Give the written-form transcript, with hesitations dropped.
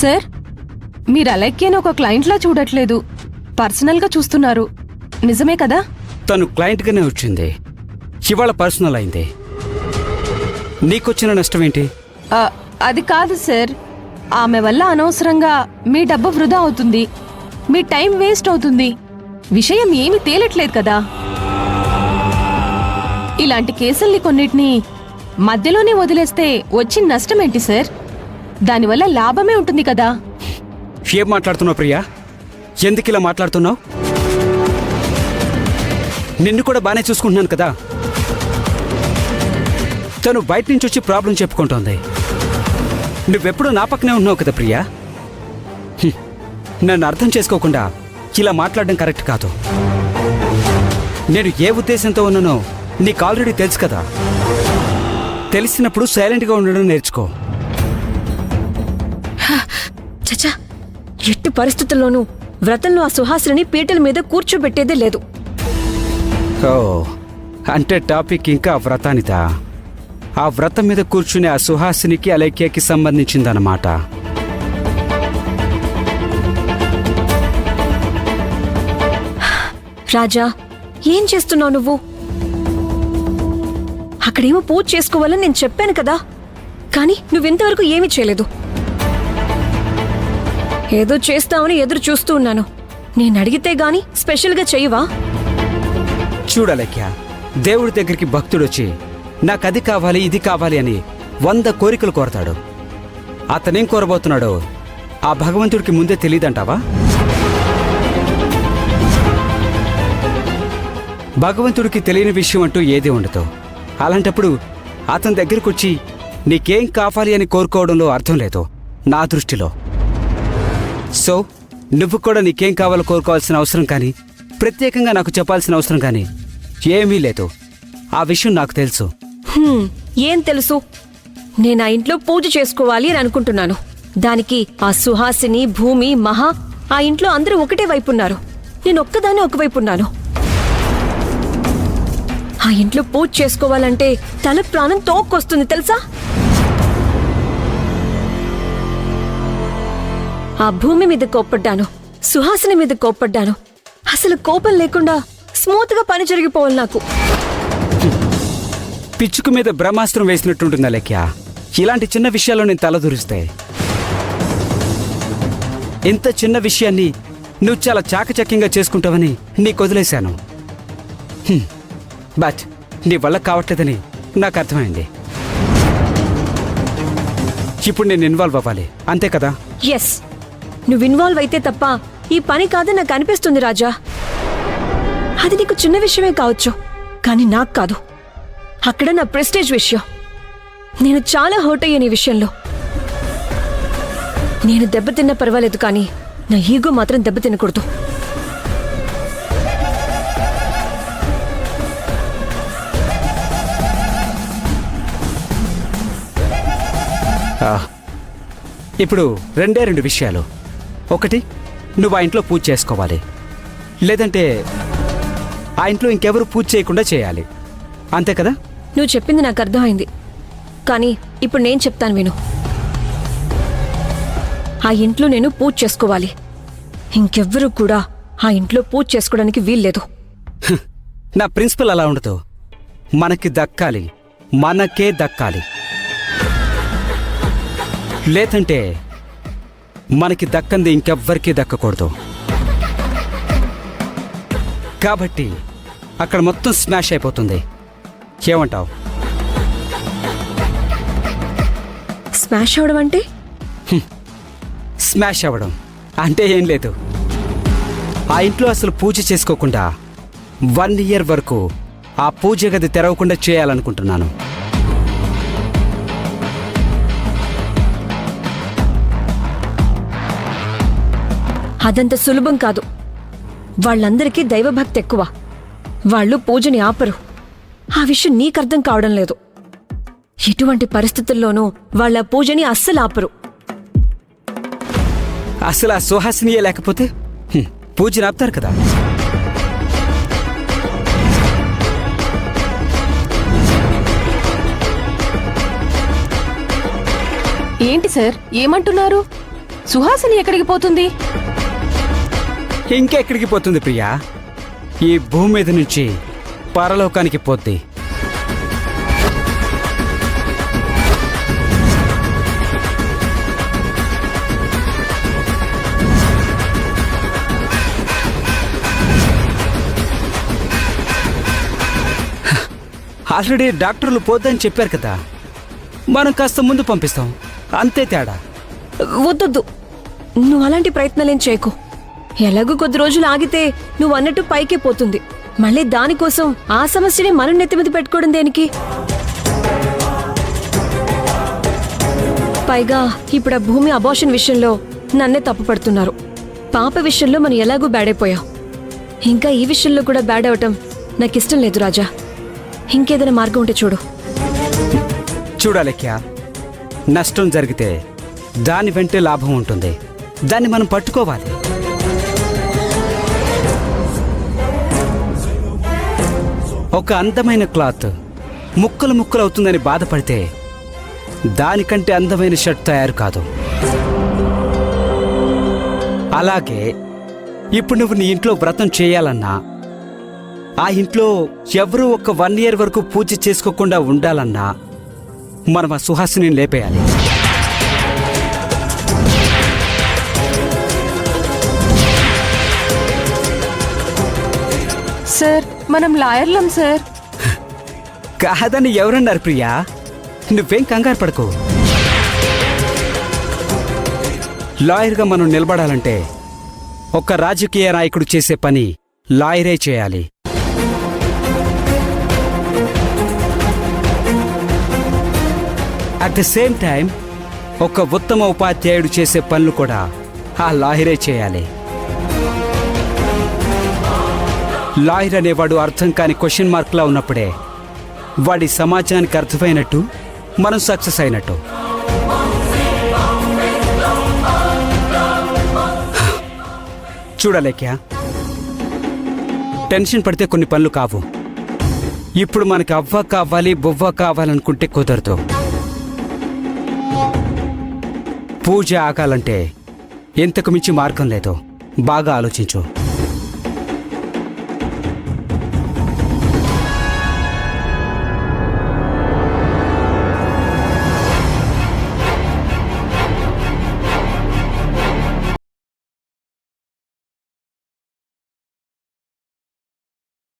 Sir, మీరు అలెక్కేని ఒక క్లయింట్లా చూడట్లేదు, పర్సనల్గా చూస్తున్నారు. నిజమే కదా? తను క్లయింట్గానే వచ్చింది, ఇవాళ పర్సనల్ అయింది. నీకొచ్చిన నష్టం ఏంటి? అది కాదు సార్, ఆమె వల్ల అనవసరంగా మీ డబ్బు వృధా అవుతుంది, మీ టైం వేస్ట్ అవుతుంది. విషయం ఏమీ తేలట్లేదు కదా. ఇలాంటి కేసుల్ని కొన్నిటిని మధ్యలోనే వదిలేస్తే వచ్చిన నష్టం ఏంటి సార్? దానివల్ల లాభమే ఉంటుంది కదా. ఏం మాట్లాడుతున్నావు ప్రియా? ఎందుకు ఇలా మాట్లాడుతున్నావు? నిన్ను కూడా బానే చూసుకుంటున్నాను కదా. తను బయట నుంచి వచ్చి ప్రాబ్లం చెప్పుకుంటోంది, నువ్వెప్పుడు నా పక్కనే ఉన్నావు కదా ప్రియా. నన్ను అర్థం చేసుకోకుండా ఇలా మాట్లాడడం కరెక్ట్ కాదు. నేను ఏ ఉద్దేశంతో ఉన్నానో నీకు ఆల్రెడీ తెలుసు కదా. తెలిసినప్పుడు సైలెంట్గా ఉండడం నేర్చుకో. చచ్చా, ఎట్టి పరిస్థితుల్లోనూ వ్రతంలో ఆ సుహాసిని పీటల మీద కూర్చోబెట్టేదే లేదు. ఓ, అంటే టాపిక్ ఇంకా వ్రతానిదా? ఆ వ్రతం మీద కూర్చునే ఆ సుహాసినికి అలేఖ్యకి సంబంధించిందన్నమాట. రాజా, ఏం చేస్తున్నావు నువ్వు? అక్కడేమో పూజ చేసుకోవాలని నేను చెప్పాను కదా, కానీ నువ్వింతవరకు ఏమీ చేయలేదు. ఏదో చేస్తావని ఎదురు చూస్తూ ఉన్నాను. నేను అడిగితే గాని స్పెషల్గా చెయ్యవా? చూడలేఖ్య, దేవుడి దగ్గరికి భక్తుడొచ్చి నాకది కావాలి ఇది కావాలి అని 100 కోరికలు కోరతాడు. అతనేం కోరబోతున్నాడో ఆ భగవంతుడికి ముందే తెలియదంటావా? భగవంతుడికి తెలియని విషయం అంటూ ఏది ఉండదు. అలాంటప్పుడు అతని దగ్గరకు వచ్చి నీకేం కావాలి అని కోరుకోవడంలో అర్థం లేదు నా దృష్టిలో. సో నువ్వు కూడా నీకేం కావాలో కోరుకోవాల్సిన అవసరం కానీ, ప్రత్యేకంగా నాకు చెప్పాల్సిన అవసరం కానీ ఏమీ లేదు. ఆ విషయం నాకు తెలుసు. ఏం తెలుసు? నేను ఆ ఇంట్లో పూజ చేసుకోవాలి అని అనుకుంటున్నాను. దానికి ఆ సుహాసిని, భూమి, మహా ఆ ఇంట్లో అందరూ ఒకటే వైపున్నారు. నేను ఒక్కదాన్ని ఒకవైపున్నాను. ఆ ఇంట్లో పూజ చేసుకోవాలంటే తల ప్రాణం తోక్కొస్తుంది తెలుసా? ఆ భూమి మీద కోప్పడ్డాను, సుహాసిని మీద కోప్పడ్డాను. అసలు కోపం లేకుండా స్మూత్ గా పని జరిగిపోవాలి నాకు. పిచ్చుకు మీద బ్రహ్మాస్త్రం వేసినట్టుంటుందా లెక్క. ఇలాంటి చిన్న విషయాల్లో నేను తలదూరిస్తే, ఇంత చిన్న విషయాన్ని నువ్వు చాలా చాకచక్యంగా చేసుకుంటావని నీకు వదిలేశాను. బట్ నీ వల్ల కావట్లేదని నాకు అర్థమైంది. ఇప్పుడు నేను ఇన్వాల్వ్ అవ్వాలి, అంతే కదా? ఎస్, నువ్వు ఇన్వాల్వ్ అయితే తప్ప ఈ పని కాదని నాకు అనిపిస్తుంది రాజా. అది నీకు చిన్న విషయమే కావచ్చు, కానీ నాకు కాదు. అక్కడ నా ప్రెస్టేజ్ విషయం. నేను చాలా హర్ట్ అయ్యాను ఈ విషయంలో. నేను దెబ్బతిన్నా పర్వాలేదు, కానీ నా ఈగో మాత్రం దెబ్బతినకూడదు. ఇప్పుడు 2 విషయాలు. ఒకటి, నువ్వు ఆ ఇంట్లో పూజ చేసుకోవాలి, లేదంటే ఆ ఇంట్లో ఇంకెవరు పూజ చేయకుండా చేయాలి, అంతే కదా? నువ్వు చెప్పింది నాకు అర్థమైంది, కానీ ఇప్పుడు నేను చెప్తాను విను. ఆ ఇంట్లో నేను పూజ చేసుకోవాలి. ఇంకెవ్వరూ కూడా ఆ ఇంట్లో పూజ చేసుకోవడానికి వీల్లేదు. నా ప్రిన్సిపల్ అలా ఉండదు. మనకి దక్కాలి, మనకే దక్కాలి. లేదంటే మనకి దక్కంది ఇంకెవ్వరికీ దక్కకూడదు. కాబట్టి అక్కడ మొత్తం స్మాష్ అయిపోతుంది. ఏమంటావు? స్మాష్ అవడం అంటే? స్మాష్ అవ్వడం అంటే ఏం లేదు. ఆ ఇంట్లో అసలు పూజ చేసుకోకుండా 1 year వరకు ఆ పూజ గది తెరవకుండా చేయాలనుకుంటున్నాను. అదంత సులభం కాదు. వాళ్ళందరికీ దైవభక్తి ఎక్కువ. వాళ్ళు పూజని ఆపరు. ఆ విషయం నీకర్థం కావడం లేదు. ఎటువంటి పరిస్థితుల్లోనూ వాళ్ళ పూజని అస్సలు ఆపరు. అసలు ఆ సుహాసినియే లేకపోతే పూజని ఆపుతారు కదా. ఏంటి సార్, ఏమంటున్నారు? సుహాసిని ఎక్కడికి పోతుంది? ఇంకెక్కడికి పోతుంది ప్రియా? ఈ భూమి మీద నుంచి పరలోకానికి పోద్ది. ఆల్రెడీ డాక్టర్లు పోద్దని చెప్పారు కదా, మనం కాస్త ముందు పంపిస్తాం, అంతే తేడా. వద్దొద్దు, నువ్వు అలాంటి ప్రయత్నాలేం చేయకు. ఎలాగో కొద్ది రోజులు ఆగితే నువ్వు అన్నట్టు పైకే పోతుంది. మళ్ళీ దానికోసం ఆ సమస్యని మనం నెత్తిమీద పెట్టుకోవడం దేనికి? పైగా ఇప్పుడు ఆ భూమి అబార్షన్ విషయంలో నన్నే తప్పు పడుతున్నారు. పాప విషయంలో మనం ఎలాగూ బ్యాడ్ అయిపోయాం. ఇంకా ఈ విషయంలో కూడా బ్యాడ్ అవటం నాకిష్టం లేదు రాజా. ఇంకేదైనా మార్గం ఉంటే చూడు. చూడాలెక్యా, నష్టం జరిగితే దాని వెంటే లాభం ఉంటుంది. దాన్ని మనం పట్టుకోవాలి. ఒక అందమైన క్లాత్ ముక్కలు ముక్కలు అవుతుందని బాధపడితే దానికంటే అందమైన షర్ట్ తయారు కాదు. అలాగే ఇప్పుడు నువ్వు నీ ఇంట్లో వ్రతం చేయాలన్నా, ఆ ఇంట్లో ఎవరూ ఒక 1 year వరకు పూజ చేసుకోకుండా ఉండాలన్నా మనం ఆ సుహాసిని లేపేయాలి. సార్, మనం లాయర్లం సార్. కాదని ఎవరన్నారు ప్రియా? నువ్వేం కంగారు పడకు. లాయర్గా మనం నిలబడాలంటే ఒక రాజకీయ నాయకుడు చేసే పని లాయరే చేయాలి. అట్ ద సేమ్ టైం ఒక ఉత్తమ ఉపాధ్యాయుడు చేసే పనులు కూడా ఆ లాయరే చేయాలి. లాయర్ అనేవాడు అర్థం కాని క్వశ్చన్ మార్క్లా ఉన్నప్పుడే వాడి సమాజానికి అర్థమైనట్టు మనం సక్సెస్ అయినట్టు. చూడలేక్యా, టెన్షన్ పడితే కొన్ని పనులు కావు. ఇప్పుడు మనకి అవ్వ కావాలి, బొవ్వ కావాలనుకుంటే కుదరదు. పూజ ఆగాలంటే ఇంతకు మించి మార్గం లేదు. బాగా ఆలోచించు.